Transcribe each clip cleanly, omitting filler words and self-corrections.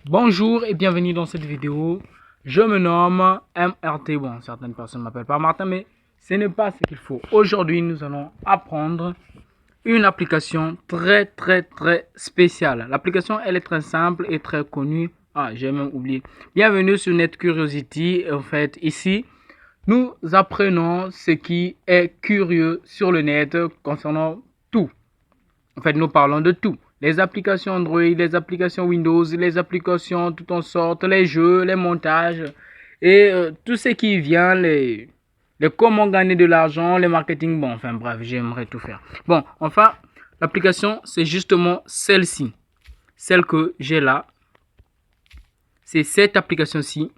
Bonjour et bienvenue dans cette vidéo. Je me nomme MRT. Bon, certaines personnes m'appellent pas Martin, mais ce n'est pas ce qu'il faut. Aujourd'hui, nous allons apprendre une application très spéciale. L'application, elle est très simple et très connue. Ah, j'ai même oublié. Bienvenue sur Net Curiosity. En fait, ici, nous apprenons ce qui est curieux sur le net concernant tout. En fait, nous parlons de tout. Les applications Android, les applications Windows, les applications tout en sorte, les jeux, les montages et tout ce qui vient, les comment gagner de l'argent, les marketing. Bon, enfin bref, j'aimerais tout faire. Bon, enfin, l'application, c'est justement celle-ci. Celle que j'ai là. C'est cette application-ci.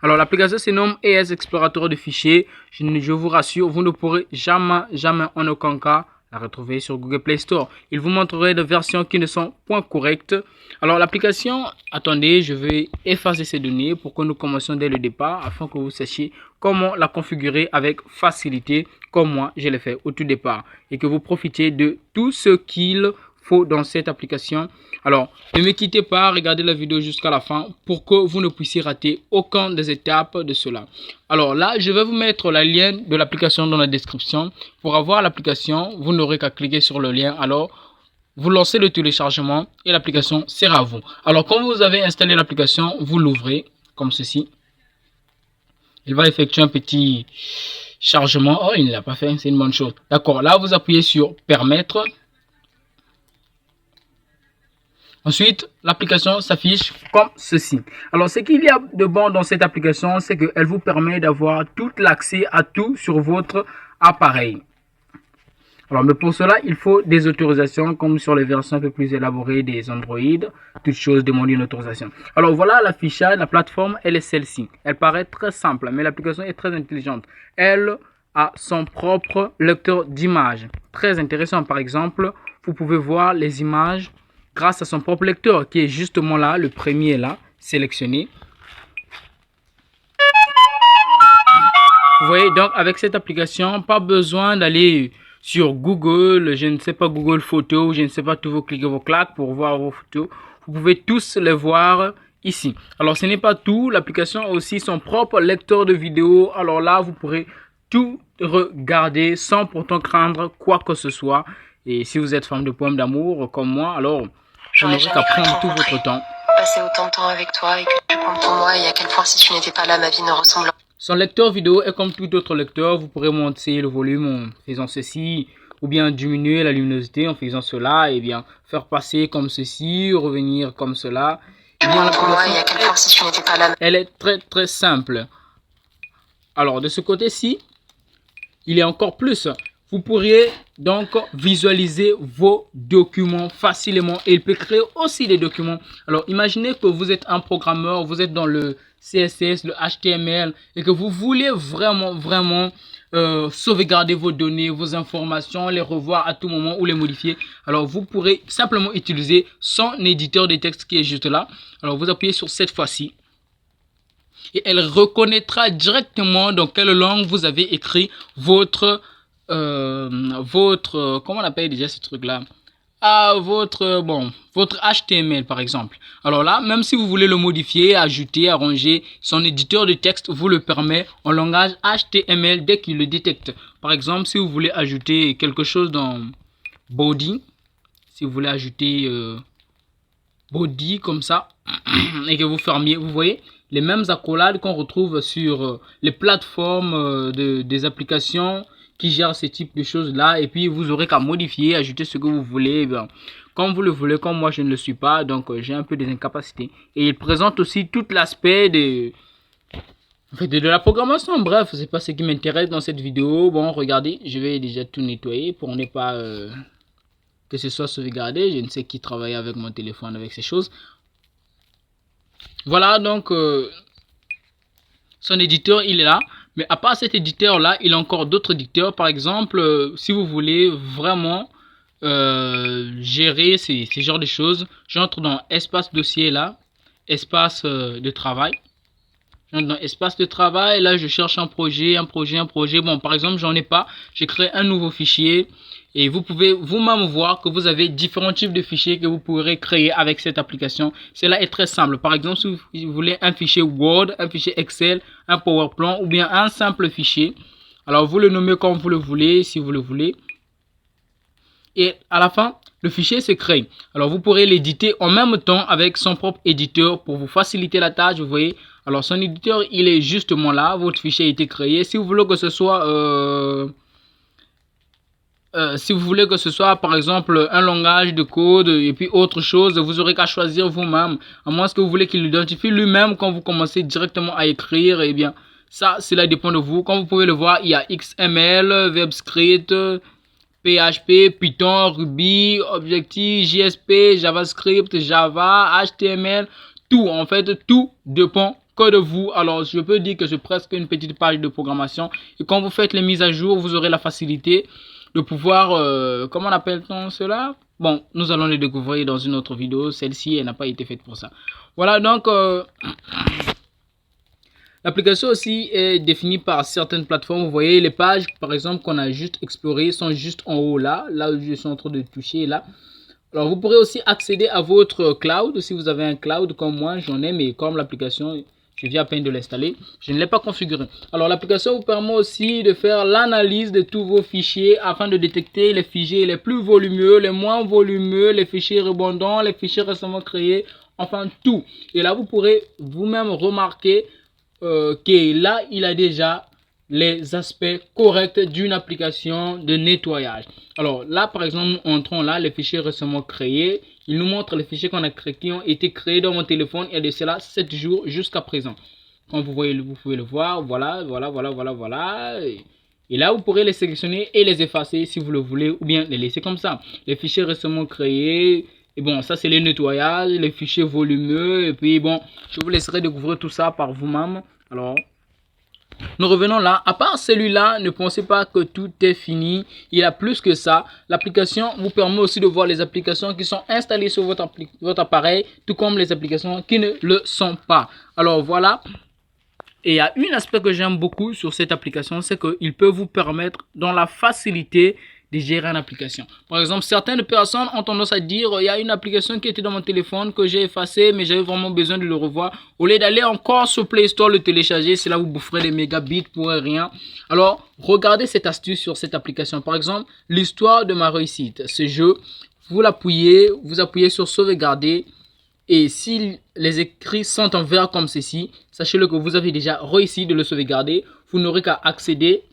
Alors, l'application se nomme ES Explorateur de fichiers. Je vous rassure, vous ne pourrez jamais en aucun cas la retrouver sur Google Play Store. Il vous montrerait des versions qui ne sont point correctes. Alors, l'application, attendez, je vais effacer ces données pour que nous commencions dès le départ afin que vous sachiez comment la configurer avec facilité, comme moi je l'ai fait au tout départ, et que vous profitiez de tout ce qu'il faut dans cette application. Alors, ne me quittez pas, regardez la vidéo jusqu'à la fin pour que vous ne puissiez rater aucune des étapes de cela. Alors là, je vais vous mettre le lien de l'application dans la description. Pour avoir l'application, vous n'aurez qu'à cliquer sur le lien. Alors, vous lancez le téléchargement et l'application sera à vous. Alors, quand vous avez installé l'application, vous l'ouvrez comme ceci. Il va effectuer un petit chargement. Oh, il ne l'a pas fait, c'est une bonne chose. D'accord, là, vous appuyez sur permettre. Ensuite, l'application s'affiche comme ceci. Alors, ce qu'il y a de bon dans cette application, c'est qu'elle vous permet d'avoir tout l'accès à tout sur votre appareil. Alors, mais pour cela, il faut des autorisations, comme sur les versions un peu plus élaborées des Android. Toute chose demande une autorisation. Alors, voilà l'affichage, la plateforme, elle est celle-ci. Elle paraît très simple, mais l'application est très intelligente. Elle a son propre lecteur d'images. Très intéressant, par exemple, vous pouvez voir les images grâce à son propre lecteur qui est justement là, le premier là, sélectionné. Vous voyez, donc avec cette application, pas besoin d'aller sur Google, je ne sais pas, Google Photos, je ne sais pas, tous vos clics et vos claques pour voir vos photos. Vous pouvez tous les voir ici. Alors ce n'est pas tout, l'application a aussi son propre lecteur de vidéos. Alors là, vous pourrez tout regarder sans pourtant craindre quoi que ce soit. Et si vous êtes fan de poèmes d'amour comme moi, alors je n'aurai qu'à prendre tout votre temps. Passer autant de temps avec toi et que tu comptes pour moi et à quel point si tu n'étais pas là, ma vie ne ressemblerait. Son lecteur vidéo est comme tout autre lecteur. Vous pourrez monter le volume en faisant ceci ou bien diminuer la luminosité en faisant cela et bien faire passer comme ceci, revenir comme cela. Et bien, pour moi et à quel point si tu n'étais pas là. Elle est très simple. Alors de ce côté-ci, il y a encore plus. Vous pourriez donc visualiser vos documents facilement et il peut créer aussi des documents. Alors imaginez que vous êtes un programmeur, vous êtes dans le CSS, le HTML et que vous voulez vraiment sauvegarder vos données, vos informations, les revoir à tout moment ou les modifier. Alors vous pourrez simplement utiliser son éditeur de texte qui est juste là. Alors vous appuyez sur cette fois-ci. Et elle reconnaîtra directement dans quelle langue vous avez écrit votre comment on appelle déjà ce truc là, votre HTML par exemple. Alors là, même si vous voulez le modifier, ajouter, arranger, son éditeur de texte vous le permet en langage HTML dès qu'il le détecte. Par exemple, si vous voulez ajouter quelque chose dans body, si vous voulez ajouter body comme ça et que vous fermiez, vous voyez les mêmes accolades qu'on retrouve sur les plateformes des applications qui gèrent ce type de choses là, et puis vous aurez qu'à modifier, ajouter ce que vous voulez, bien, comme vous le voulez, comme moi je ne le suis pas, donc j'ai un peu des incapacités. Et il présente aussi tout l'aspect de la programmation. Bref, c'est pas ce qui m'intéresse dans cette vidéo. Bon, regardez, je vais déjà tout nettoyer pour ne pas que ce soit sauvegardé. Je ne sais qui travaille avec mon téléphone avec ces choses. Voilà, donc son éditeur il est là. Mais à part cet éditeur là, il y a encore d'autres éditeurs. Par exemple, si vous voulez vraiment gérer ces genres de choses, j'entre dans espace dossier là, espace de travail. J'entre dans espace de travail, là je cherche un projet. Bon, par exemple, j'en ai pas. J'ai créé un nouveau fichier Et vous pouvez vous-même voir que vous avez différents types de fichiers que vous pourrez créer avec cette application. Cela est très simple. Par exemple, si vous voulez un fichier Word, un fichier Excel, un PowerPoint ou bien un simple fichier. Alors, vous le nommez comme vous le voulez, si vous le voulez. Et à la fin, le fichier se crée. Alors, vous pourrez l'éditer en même temps avec son propre éditeur pour vous faciliter la tâche. Vous voyez, alors son éditeur, il est justement là. Votre fichier a été créé. Si vous voulez que ce soit, par exemple, un langage de code et puis autre chose, vous aurez qu'à choisir vous-même. À moins que vous voulez qu'il l'identifie lui-même quand vous commencez directement à écrire. Eh bien, ça, cela dépend de vous. Comme vous pouvez le voir, il y a XML, VBScript, PHP, Python, Ruby, Objective, JSP, JavaScript, Java, HTML, tout. En fait, tout dépend que de vous. Alors, je peux dire que c'est presque une petite page de programmation. Et quand vous faites les mises à jour, vous aurez la facilité de pouvoir, comment on appelle-t-on cela? Bon, nous allons le découvrir dans une autre vidéo. Celle-ci, elle n'a pas été faite pour ça. Voilà, donc... l'application aussi est définie par certaines plateformes. Vous voyez les pages, par exemple, qu'on a juste explorées, sont juste en haut là où je suis en train de toucher là. Alors, vous pourrez aussi accéder à votre cloud. Si vous avez un cloud comme moi, j'en ai, mais comme l'application, je viens à peine de l'installer, je ne l'ai pas configuré. Alors, l'application vous permet aussi de faire l'analyse de tous vos fichiers afin de détecter les fichiers les plus volumineux, les moins volumineux, les fichiers redondants, les fichiers récemment créés, enfin tout. Et là, vous pourrez vous-même remarquer que là, il a déjà les aspects corrects d'une application de nettoyage. Alors là, par exemple, nous entrons là, les fichiers récemment créés. Il nous montre les fichiers qu'on a créés, qui ont été créés dans mon téléphone et de cela 7 jours jusqu'à présent. Comme vous voyez, vous pouvez le voir. Voilà. Et là, vous pourrez les sélectionner et les effacer si vous le voulez ou bien les laisser comme ça. Les fichiers récemment créés. Et bon, ça c'est les nettoyages, les fichiers volumineux. Et puis bon, je vous laisserai découvrir tout ça par vous-même. Alors, nous revenons là. À part celui-là, ne pensez pas que tout est fini. Il y a plus que ça. L'application vous permet aussi de voir les applications qui sont installées sur votre appareil, tout comme les applications qui ne le sont pas. Alors voilà. Et il y a un aspect que j'aime beaucoup sur cette application, c'est qu'il peut vous permettre dans la facilité de gérer une application. Par exemple, certaines personnes ont tendance à dire il y a une application qui était dans mon téléphone que j'ai effacée, mais j'avais vraiment besoin de le revoir. Au lieu d'aller encore sur Play Store le télécharger, cela vous boufferez des mégabits pour rien. Alors, regardez cette astuce sur cette application. Par exemple, l'histoire de ma réussite. Ce jeu, vous appuyez sur sauvegarder. Et si les écrits sont en vert comme ceci, sachez-le que vous avez déjà réussi de le sauvegarder. Vous n'aurez qu'à accéder.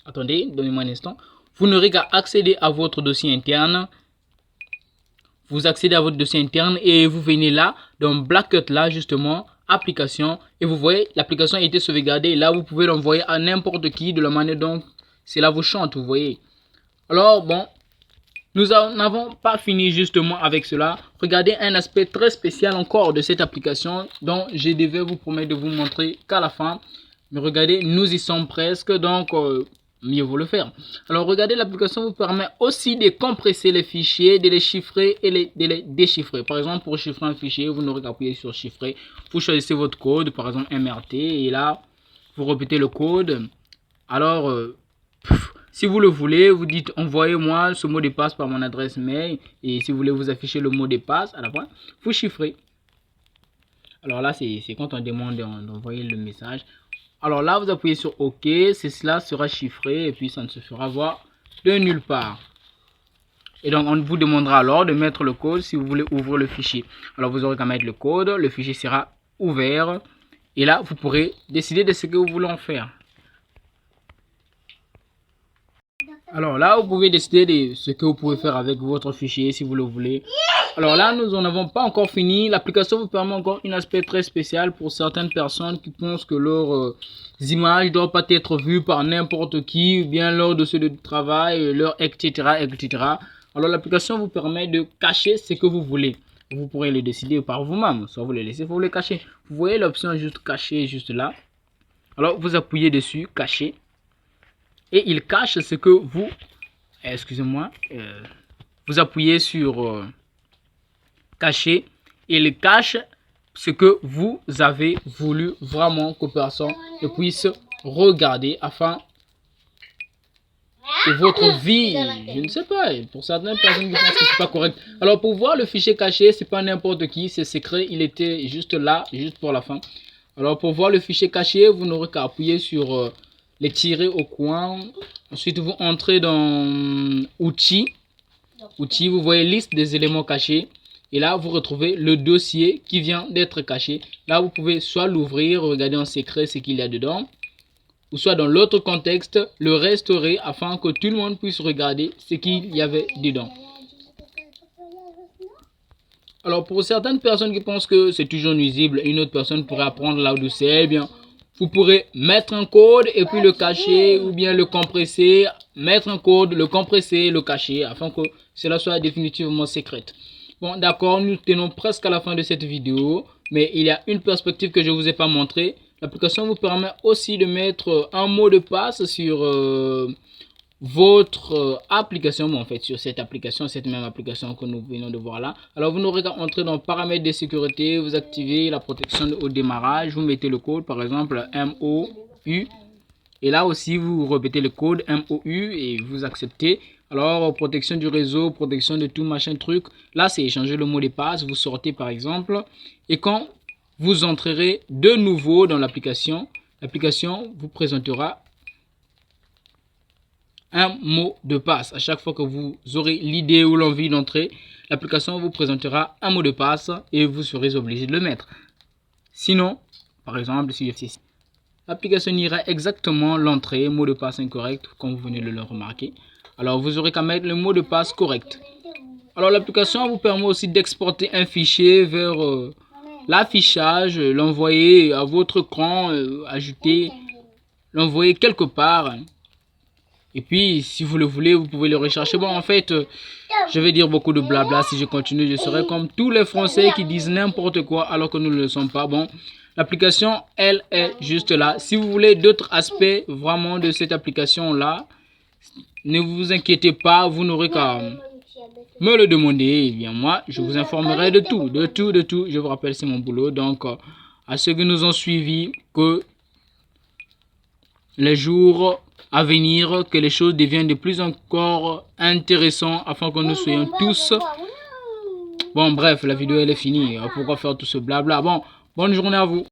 Attendez, donnez-moi un instant. Vous n'aurez qu'à accéder à votre dossier interne. Vous accédez à votre dossier interne et vous venez là, dans Blackut là justement, application. Et vous voyez, l'application a été sauvegardée. Là, vous pouvez l'envoyer à n'importe qui de la manière dont cela vous chante, vous voyez. Alors, bon. Nous n'avons pas fini justement avec cela. Regardez un aspect très spécial encore de cette application dont je devais vous promettre de vous montrer qu'à la fin. Mais regardez, nous y sommes presque, donc mieux vaut le faire. Alors regardez, l'application vous permet aussi de compresser les fichiers, de les chiffrer et de les déchiffrer. Par exemple, pour chiffrer un fichier, vous n'aurez qu'à appuyer sur chiffrer. Vous choisissez votre code, par exemple MRT, et là, vous répétez le code. Alors, si vous le voulez, vous dites envoyez-moi ce mot de passe par mon adresse mail. Et si vous voulez vous afficher le mot de passe à la fin, vous chiffrez. Alors là, c'est quand on demande d'envoyer le message. Alors là, vous appuyez sur OK. Cela sera chiffré et puis ça ne se fera voir de nulle part. Et donc, on vous demandera alors de mettre le code si vous voulez ouvrir le fichier. Alors, vous aurez qu'à mettre le code. Le fichier sera ouvert. Et là, vous pourrez décider de ce que vous voulez en faire. Alors là, vous pouvez décider de ce que vous pouvez faire avec votre fichier si vous le voulez. Alors là, nous n'en avons pas encore fini. L'application vous permet encore un aspect très spécial pour certaines personnes qui pensent que leurs images ne doivent pas être vues par n'importe qui, ou bien lors de ceux de travail, etc. Alors l'application vous permet de cacher ce que vous voulez. Vous pourrez le décider par vous-même. Soit vous le laissez, soit vous le cachez. Vous voyez l'option juste cacher juste là. Alors vous appuyez dessus, cacher. Et il cache ce que vous... Excusez-moi. Vous appuyez sur cacher. Et il cache ce que vous avez voulu vraiment que personne ne puisse regarder afin que votre vie, je ne sais pas, pour certaines personnes qui pensent que c'est pas correct. Alors pour voir le fichier caché, c'est pas n'importe qui, c'est secret, il était juste là, juste pour la fin. Alors pour voir le fichier caché, vous n'aurez qu'à appuyer sur les tirets au coin. Ensuite vous entrez dans outils. Outils, vous voyez liste des éléments cachés. Et là vous retrouvez le dossier qui vient d'être caché. Là vous pouvez soit l'ouvrir, regarder en secret ce qu'il y a dedans, ou soit dans l'autre contexte, le restaurer afin que tout le monde puisse regarder ce qu'il y avait dedans. Alors pour certaines personnes qui pensent que c'est toujours nuisible, une autre personne pourrait apprendre là où c'est, eh bien, vous pourrez mettre un code et puis le cacher ou bien le compresser, mettre un code, le compresser, le cacher afin que cela soit définitivement secrète. Bon d'accord, nous tenons presque à la fin de cette vidéo, mais il y a une perspective que je ne vous ai pas montrée. L'application vous permet aussi de mettre un mot de passe sur votre application, bon, en fait sur cette application, cette même application que nous venons de voir là. Alors vous n'aurez qu'à entrer dans paramètres de sécurité, vous activez la protection au démarrage, vous mettez le code par exemple MOU et là aussi vous répétez le code MOU et vous acceptez. Alors protection du réseau, protection de tout machin truc, là c'est échanger le mot de passe, vous sortez par exemple et quand vous entrerez de nouveau dans l'application, l'application vous présentera un mot de passe. À chaque fois que vous aurez l'idée ou l'envie d'entrer, l'application vous présentera un mot de passe et vous serez obligé de le mettre. Sinon, par exemple, si l'application ira exactement l'entrée, mot de passe incorrect, comme vous venez de le remarquer. Alors, vous aurez qu'à mettre le mot de passe correct. Alors, l'application vous permet aussi d'exporter un fichier vers l'affichage, l'envoyer à votre écran, ajouter, l'envoyer quelque part. Et puis, si vous le voulez, vous pouvez le rechercher. Bon, en fait, je vais dire beaucoup de blabla. Si je continue, je serai comme tous les Français qui disent n'importe quoi alors que nous ne le sommes pas. Bon, l'application, elle est juste là. Si vous voulez d'autres aspects vraiment de cette application-là, ne vous inquiétez pas, vous n'aurez qu'à me le demander. Eh bien, moi, je vous informerai de tout, de tout, de tout. Je vous rappelle, c'est mon boulot. Donc, à ceux qui nous ont suivis, que les jours à venir, que les choses deviennent de plus encore intéressantes afin que nous soyons tous... Bon, bref, la vidéo elle est finie. Pourquoi faire tout ce blabla? Bon, bonne journée à vous.